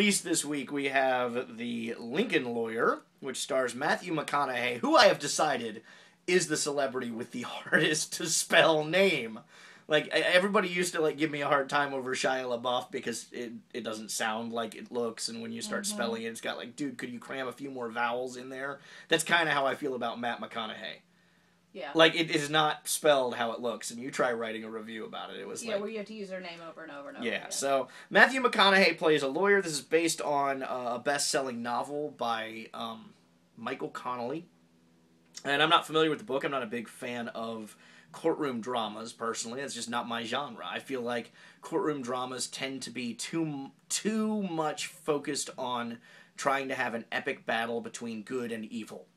released this week, we have The Lincoln Lawyer, which stars Matthew McConaughey, who I have decided is the celebrity with the hardest to spell name. Like, everybody used to, like, give me a hard time over Shia LaBeouf because it doesn't sound like it looks, and when you start spelling it, it's got, like, dude, could you cram a few more vowels in there? That's kind of how I feel about Matt McConaughey. Yeah. Like, it is not spelled how it looks, and you try writing a review about it. It was where you have to use their name over and over and over. Yeah, so Matthew McConaughey plays a lawyer. This is based on a best-selling novel by Michael Connelly. And I'm not familiar with the book. I'm not a big fan of courtroom dramas, personally. It's just not my genre. I feel like courtroom dramas tend to be too much focused on trying to have an epic battle between good and evil.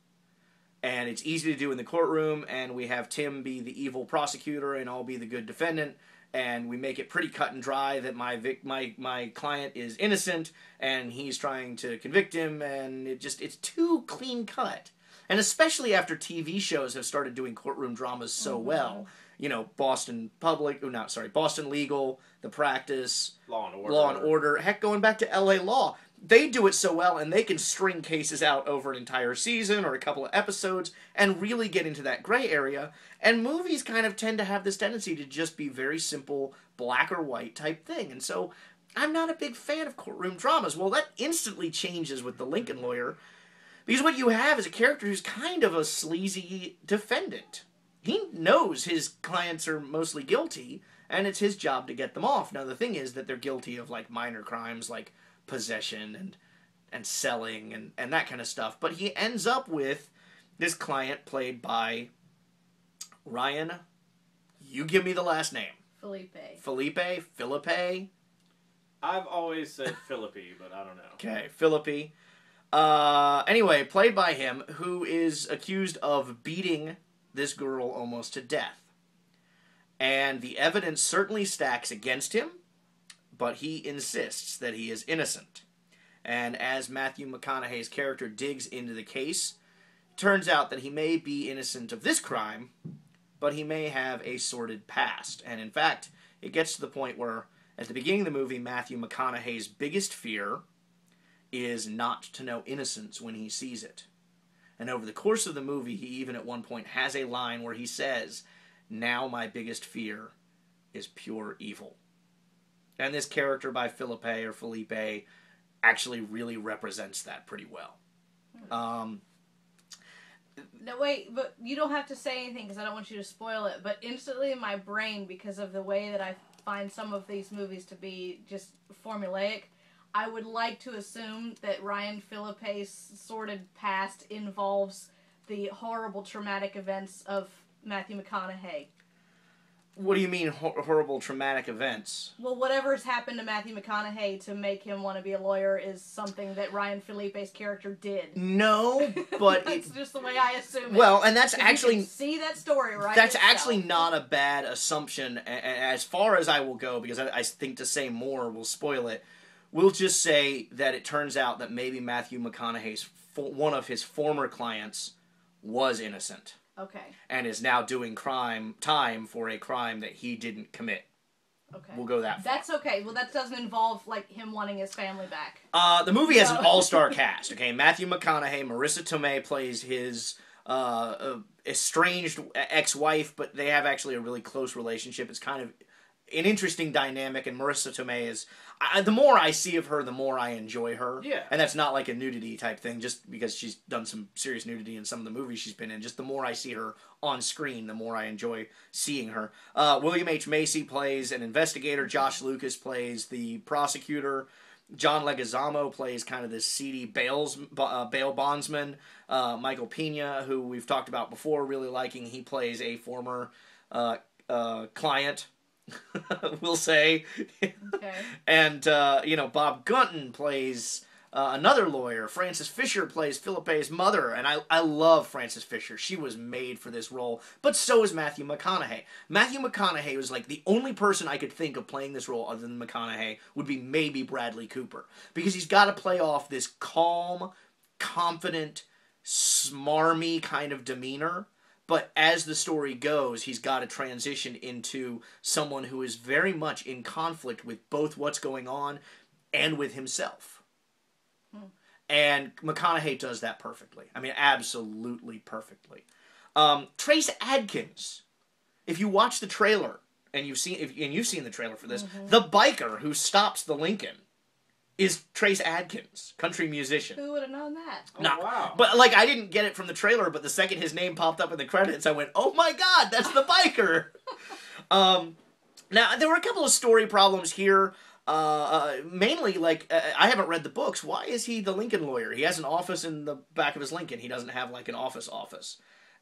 And it's easy to do in the courtroom, and we have Tim be the evil prosecutor and I'll be the good defendant, and we make it pretty cut and dry that my client is innocent and he's trying to convict him, and it's too clean cut. And especially after TV shows have started doing courtroom dramas so well. You know, Boston Legal, The Practice, Law and Order. Heck, going back to LA Law. They do it so well, and they can string cases out over an entire season or a couple of episodes and really get into that gray area. And movies kind of tend to have this tendency to just be very simple, black or white type thing. And so I'm not a big fan of courtroom dramas. Well, that instantly changes with The Lincoln Lawyer, because what you have is a character who's kind of a sleazy defendant. He knows his clients are mostly guilty, and it's his job to get them off. Now, the thing is that they're guilty of, like, minor crimes, like possession and selling and that kind of stuff. But he ends up with this client played by Ryan, you give me the last name. Felipe? I've always said Philippi, but I don't know. Okay, Philippi. Anyway, played by him, who is accused of beating this girl almost to death. And the evidence certainly stacks against him, but he insists that he is innocent. And as Matthew McConaughey's character digs into the case, it turns out that he may be innocent of this crime, but he may have a sordid past. And in fact, it gets to the point where, at the beginning of the movie, Matthew McConaughey's biggest fear is not to know innocence when he sees it. And over the course of the movie, he even at one point has a line where he says, "Now my biggest fear is pure evil." And this character by Felipe actually really represents that pretty well. No, wait, but you don't have to say anything because I don't want you to spoil it. But instantly in my brain, because of the way that I find some of these movies to be just formulaic, I would like to assume that Ryan Philippe's sordid past involves the horrible traumatic events of Matthew McConaughey. What do you mean, horrible traumatic events? Well, whatever's happened to Matthew McConaughey to make him want to be a lawyer is something that Ryan Philippe's character did. No, but That's just the way I assume it. Well, and that's actually... You can see that story, right? That's actually not a bad assumption, as far as I will go, because I think to say more will spoil it. We'll just say that it turns out that maybe Matthew McConaughey's one of his former clients was innocent. Okay. And is now doing time for a crime that he didn't commit. Okay. We'll go that far. That's okay. Well, that doesn't involve, like, him wanting his family back. The movie has an all-star cast, okay? Matthew McConaughey, Marissa Tomei plays his estranged ex-wife, but they have actually a really close relationship. It's kind of an interesting dynamic, and Marissa Tomei is... the more I see of her, the more I enjoy her. Yeah. And that's not like a nudity type thing, just because she's done some serious nudity in some of the movies she's been in. Just the more I see her on screen, the more I enjoy seeing her. William H. Macy plays an investigator. Josh Lucas plays the prosecutor. John Leguizamo plays kind of this seedy bail bondsman. Michael Pena, who we've talked about before, really liking, he plays a former client. We'll say. Okay. And, Bob Gunton plays another lawyer. Frances Fisher plays Philippe's mother, and I love Frances Fisher. She was made for this role, but so is Matthew McConaughey. Matthew McConaughey was like the only person I could think of playing this role other than McConaughey would be maybe Bradley Cooper, because he's got to play off this calm, confident, smarmy kind of demeanor. But as the story goes, he's got to transition into someone who is very much in conflict with both what's going on and with himself. And McConaughey does that perfectly. I mean, absolutely perfectly. Trace Adkins. If you watch the trailer, and you've seen the trailer for this, the biker who stops the Lincoln is Trace Adkins, country musician. Who would have known that? Oh, Nah, wow. But like, I didn't get it from the trailer, but the second his name popped up in the credits, I went, "Oh my God, that's the biker!" Now there were a couple of story problems here. Mainly, like, I haven't read the books. Why is he the Lincoln lawyer? He has an office in the back of his Lincoln. He doesn't have like an office.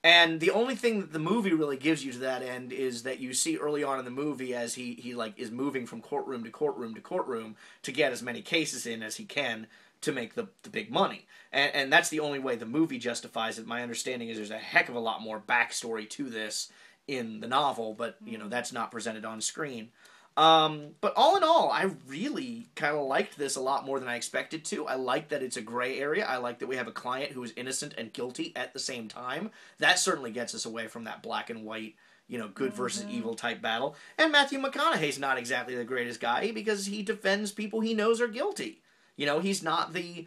And the only thing that the movie really gives you to that end is that you see early on in the movie as he like is moving from courtroom to courtroom to courtroom to get as many cases in as he can to make the big money. And that's the only way the movie justifies it. My understanding is there's a heck of a lot more backstory to this in the novel, but you know, that's not presented on screen. But all in all, I really kind of liked this a lot more than I expected to. I like that it's a gray area. I like that we have a client who is innocent and guilty at the same time. That certainly gets us away from that black and white, you know, good versus evil type battle. And Matthew McConaughey's not exactly the greatest guy because he defends people he knows are guilty. You know, he's not the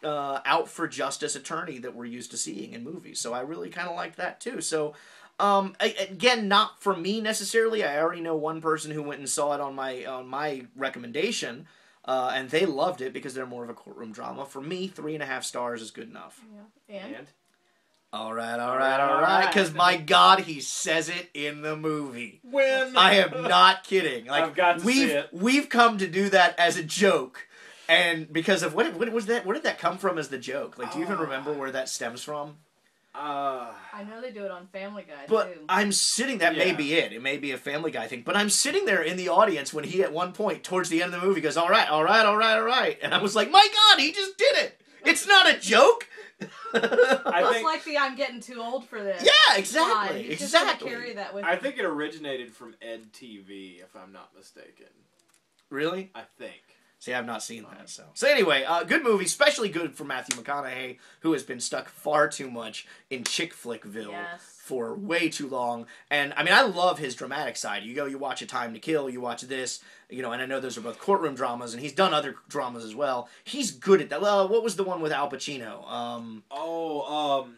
out for justice attorney that we're used to seeing in movies. So I really kind of like that too. So again, not for me necessarily. I already know one person who went and saw it on my recommendation, and they loved it because they're more of a courtroom drama. For me, 3.5 stars is good enough. Yeah. And? All right. Because my God, he says it in the movie. When? I am not kidding. Like, I've got to see it. We've come to do that as a joke. And because of what was that? Where did that come from as the joke? Like, do you even remember where that stems from? I know they do it on Family Guy, but too. I'm sitting, that may be it. It may be a Family Guy thing. But I'm sitting there in the audience when he, at one point, towards the end of the movie, goes, all right. And I was like, my God, he just did it. It's not a joke. I think like the "I'm getting too old for this." Yeah, exactly. He's just exactly. gonna carry that with I think it originated from Ed TV, if I'm not mistaken. Really? I think. See, I've not seen that. So anyway, good movie, especially good for Matthew McConaughey, who has been stuck far too much in chick flickville for way too long. And I mean, I love his dramatic side. You watch A Time to Kill, you watch this, you know, and I know those are both courtroom dramas, and he's done other dramas as well. He's good at that. Well, what was the one with Al Pacino?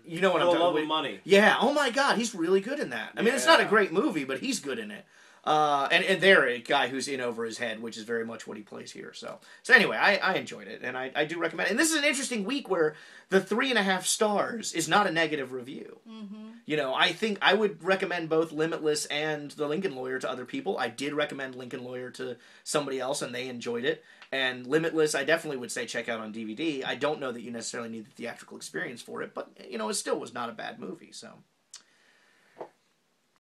You know what I'm talking Love about? of Money. Yeah. Oh my God, he's really good in that. I mean, it's not a great movie, but he's good in it. And they're a guy who's in over his head, which is very much what he plays here. So anyway, I enjoyed it, and I do recommend it. And this is an interesting week where the 3.5 stars is not a negative review. Mm-hmm. You know, I think I would recommend both Limitless and The Lincoln Lawyer to other people. I did recommend Lincoln Lawyer to somebody else, and they enjoyed it. And Limitless, I definitely would say check out on DVD. I don't know that you necessarily need the theatrical experience for it, but, you know, it still was not a bad movie, so...